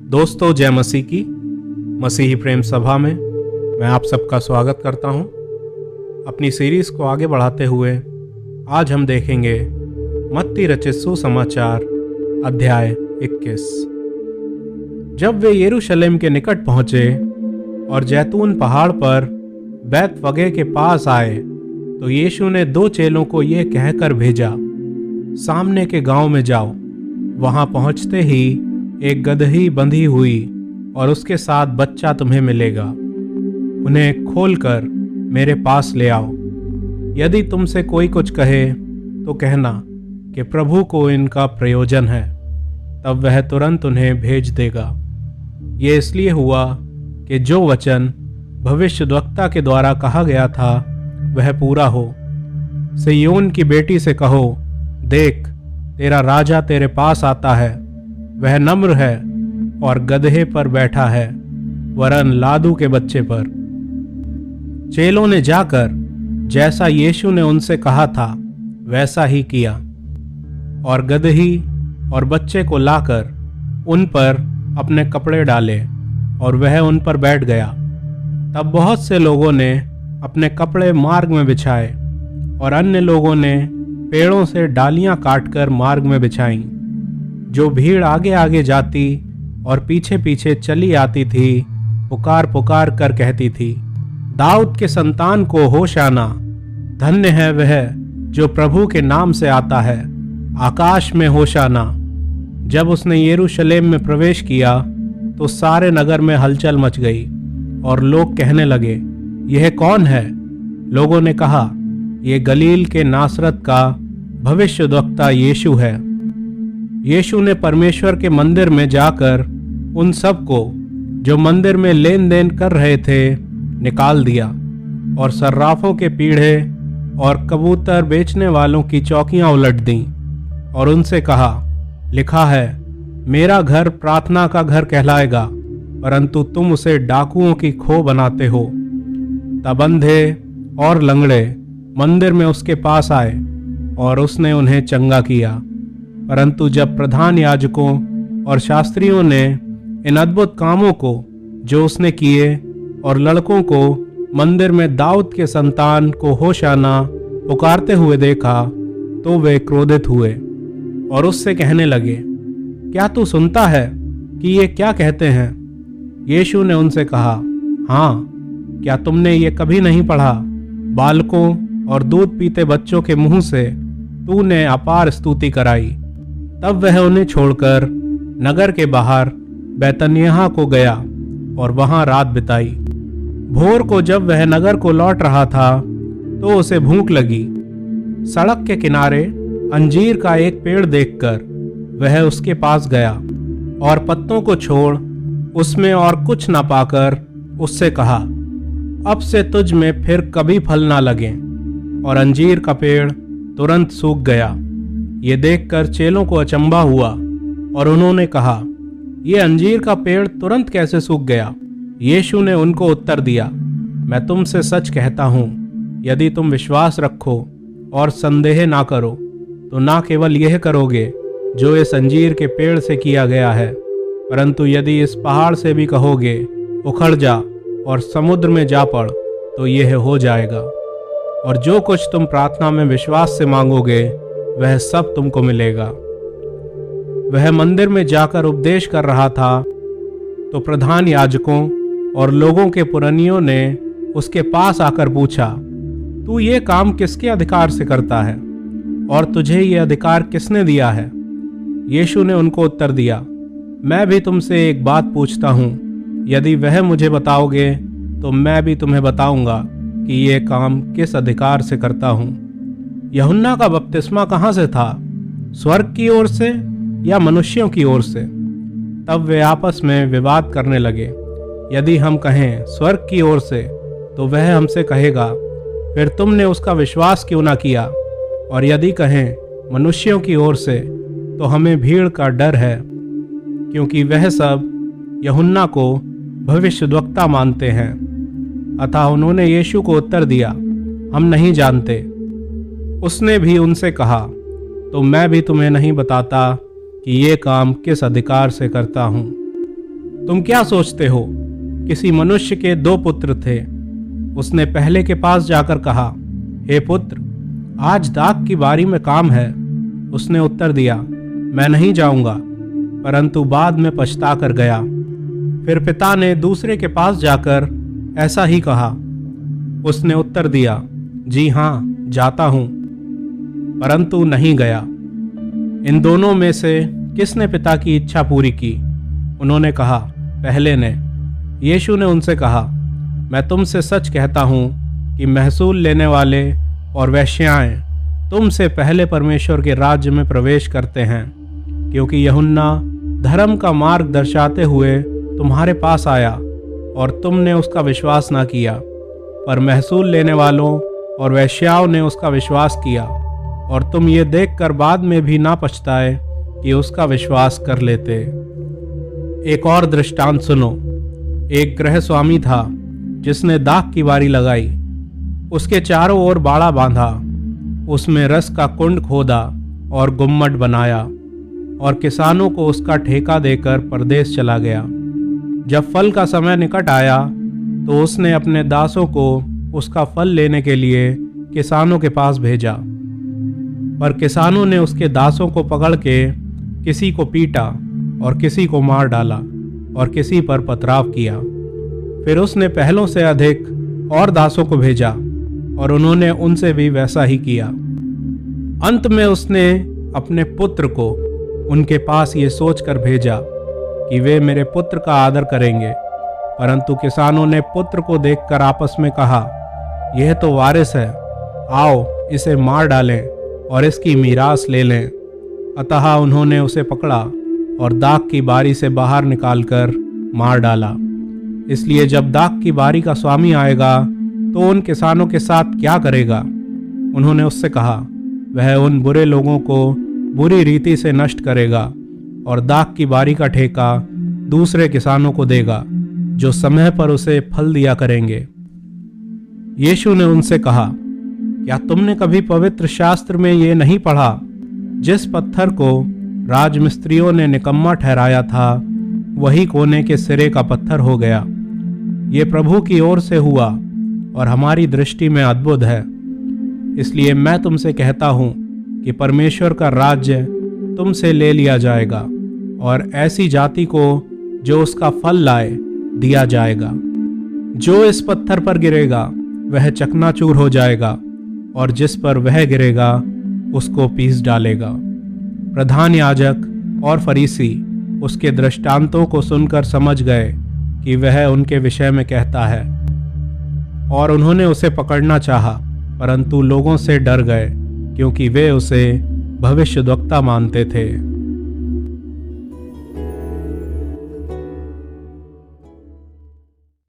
दोस्तों, जय मसीह की। मसीही प्रेम सभा में मैं आप सबका स्वागत करता हूं। अपनी सीरीज को आगे बढ़ाते हुए आज हम देखेंगे मत्ती रचित सुसमाचार अध्याय 21। जब वे यरूशलेम के निकट पहुंचे और जैतून पहाड़ पर बैतफगे के पास आए तो यीशु ने 2 चेलों को ये कहकर भेजा, सामने के गांव में जाओ। वहां पहुंचते ही एक गदही बंधी हुई और उसके साथ बच्चा तुम्हें मिलेगा। उन्हें खोलकर मेरे पास ले आओ। यदि तुमसे कोई कुछ कहे तो कहना कि प्रभु को इनका प्रयोजन है, तब वह तुरंत उन्हें भेज देगा। ये इसलिए हुआ कि जो वचन भविष्यद्वक्ता के द्वारा कहा गया था वह पूरा हो। सिय्योन की बेटी से कहो, देख, तेरा राजा तेरे पास आता है। वह नम्र है और गधे पर बैठा है, वरन लादू के बच्चे पर। चेलों ने जाकर जैसा यीशु ने उनसे कहा था वैसा ही किया और गदही और बच्चे को लाकर उन पर अपने कपड़े डाले और वह उन पर बैठ गया। तब बहुत से लोगों ने अपने कपड़े मार्ग में बिछाए और अन्य लोगों ने पेड़ों से डालियां काटकर मार्ग में बिछाईं। जो भीड़ आगे आगे जाती और पीछे पीछे चली आती थी, पुकार पुकार कर कहती थी, दाऊद के संतान को होशाना। धन्य है वह जो प्रभु के नाम से आता है, आकाश में होशाना। जब उसने यरूशलेम में प्रवेश किया तो सारे नगर में हलचल मच गई और लोग कहने लगे, यह कौन है? लोगों ने कहा, यह गलील के नासरत का भविष्यद्वक्ता यीशु है। यीशु ने परमेश्वर के मंदिर में जाकर उन सब को जो मंदिर में लेन देन कर रहे थे निकाल दिया और सर्राफों के पीढ़े और कबूतर बेचने वालों की चौकियां उलट दीं और उनसे कहा, लिखा है, मेरा घर प्रार्थना का घर कहलाएगा, परंतु तुम उसे डाकुओं की खो बनाते हो। तब अंधे और लंगड़े मंदिर में उसके पास आए और उसने उन्हें चंगा किया। परंतु जब प्रधान याजकों और शास्त्रियों ने इन अद्भुत कामों को जो उसने किए और लड़कों को मंदिर में दाऊद के संतान को होशाना पुकारते हुए देखा तो वे क्रोधित हुए और उससे कहने लगे, क्या तू सुनता है कि ये क्या कहते हैं? यीशु ने उनसे कहा, हाँ, क्या तुमने ये कभी नहीं पढ़ा, बालकों और दूध पीते बच्चों के मुंह से तूने अपार स्तुति कराई। तब वह उन्हें छोड़कर नगर के बाहर बैतनिय्याह को गया और वहां रात बिताई। भोर को जब वह नगर को लौट रहा था तो उसे भूख लगी। सड़क के किनारे अंजीर का एक पेड़ देखकर वह उसके पास गया और पत्तों को छोड़ उसमें और कुछ न पाकर उससे कहा, अब से तुझ में फिर कभी फल ना लगे। और अंजीर का पेड़ तुरंत सूख गया। ये देखकर चेलों को अचंभा हुआ और उन्होंने कहा, ये अंजीर का पेड़ तुरंत कैसे सूख गया? यीशु ने उनको उत्तर दिया, मैं तुमसे सच कहता हूँ, यदि तुम विश्वास रखो और संदेह ना करो तो ना केवल यह करोगे जो इस अंजीर के पेड़ से किया गया है, परंतु यदि इस पहाड़ से भी कहोगे, उखड़ जा और समुद्र में जा पड़, तो यह हो जाएगा। और जो कुछ तुम प्रार्थना में विश्वास से मांगोगे वह सब तुमको मिलेगा। वह मंदिर में जाकर उपदेश कर रहा था तो प्रधान याजकों और लोगों के पुरनियों ने उसके पास आकर पूछा, तू ये काम किसके अधिकार से करता है और तुझे ये अधिकार किसने दिया है? यीशु ने उनको उत्तर दिया, मैं भी तुमसे एक बात पूछता हूँ, यदि वह मुझे बताओगे तो मैं भी तुम्हें बताऊंगा कि ये काम किस अधिकार से करता हूँ। यूहन्ना का बपतिस्मा कहाँ से था, स्वर्ग की ओर से या मनुष्यों की ओर से? तब वे आपस में विवाद करने लगे। यदि हम कहें स्वर्ग की ओर से तो वह हमसे कहेगा, फिर तुमने उसका विश्वास क्यों ना किया? और यदि कहें मनुष्यों की ओर से तो हमें भीड़ का डर है, क्योंकि वह सब यूहन्ना को भविष्यद्वक्ता मानते हैं। अतः उन्होंने यीशु को उत्तर दिया, हम नहीं जानते। उसने भी उनसे कहा, तो मैं भी तुम्हें नहीं बताता कि ये काम किस अधिकार से करता हूँ। तुम क्या सोचते हो? किसी मनुष्य के 2 पुत्र थे। उसने पहले के पास जाकर कहा, हे पुत्र, आज दाख की बारी में काम है। उसने उत्तर दिया, मैं नहीं जाऊंगा, परंतु बाद में पछता कर गया। फिर पिता ने दूसरे के पास जाकर ऐसा ही कहा। उसने उत्तर दिया, जी हाँ, जाता हूं, परंतु नहीं गया। इन दोनों में से किसने पिता की इच्छा पूरी की? उन्होंने कहा, पहले ने। यीशु ने उनसे कहा, मैं तुमसे सच कहता हूं कि महसूल लेने वाले और वेश्याएं तुमसे पहले परमेश्वर के राज्य में प्रवेश करते हैं, क्योंकि यूहन्ना धर्म का मार्ग दर्शाते हुए तुम्हारे पास आया और तुमने उसका विश्वास ना किया, पर महसूल लेने वालों और वेश्याओं ने उसका विश्वास किया, और तुम ये देखकर बाद में भी ना पछताए कि उसका विश्वास कर लेते। एक और दृष्टांत सुनो। एक गृह स्वामी था जिसने दाख की बारी लगाई। उसके चारों ओर बाड़ा बांधा, उसमें रस का कुंड खोदा और गुम्मट बनाया, और किसानों को उसका ठेका देकर परदेश चला गया। जब फल का समय निकट आया तो उसने अपने दासों को उसका फल लेने के लिए किसानों के पास भेजा, पर किसानों ने उसके दासों को पकड़ के किसी को पीटा और किसी को मार डाला और किसी पर पथराव किया। फिर उसने पहलों से अधिक और दासों को भेजा और उन्होंने उनसे भी वैसा ही किया। अंत में उसने अपने पुत्र को उनके पास ये सोचकर भेजा कि वे मेरे पुत्र का आदर करेंगे, परंतु किसानों ने पुत्र को देखकर आपस में कहा, यह तो वारिस है, आओ इसे मार डालें और इसकी मीरास ले लें। अतः उन्होंने उसे पकड़ा और दाख की बारी से बाहर निकालकर मार डाला। इसलिए जब दाख की बारी का स्वामी आएगा तो उन किसानों के साथ क्या करेगा? उन्होंने उससे कहा, वह उन बुरे लोगों को बुरी रीति से नष्ट करेगा और दाख की बारी का ठेका दूसरे किसानों को देगा, जो समय पर उसे फल दिया करेंगे। यीशु ने उनसे कहा, क्या तुमने कभी पवित्र शास्त्र में ये नहीं पढ़ा, जिस पत्थर को राजमिस्त्रियों ने निकम्मा ठहराया था, वही कोने के सिरे का पत्थर हो गया। ये प्रभु की ओर से हुआ और हमारी दृष्टि में अद्भुत है। इसलिए मैं तुमसे कहता हूँ कि परमेश्वर का राज्य तुमसे ले लिया जाएगा और ऐसी जाति को जो उसका फल लाए दिया जाएगा। जो इस पत्थर पर गिरेगा वह चकनाचूर हो जाएगा, और जिस पर वह गिरेगा उसको पीस डालेगा। प्रधान याजक और फरीसी उसके दृष्टांतों को सुनकर समझ गए कि वह उनके विषय में कहता है, और उन्होंने उसे पकड़ना चाहा, परंतु लोगों से डर गए, क्योंकि वे उसे भविष्यद्वक्ता मानते थे।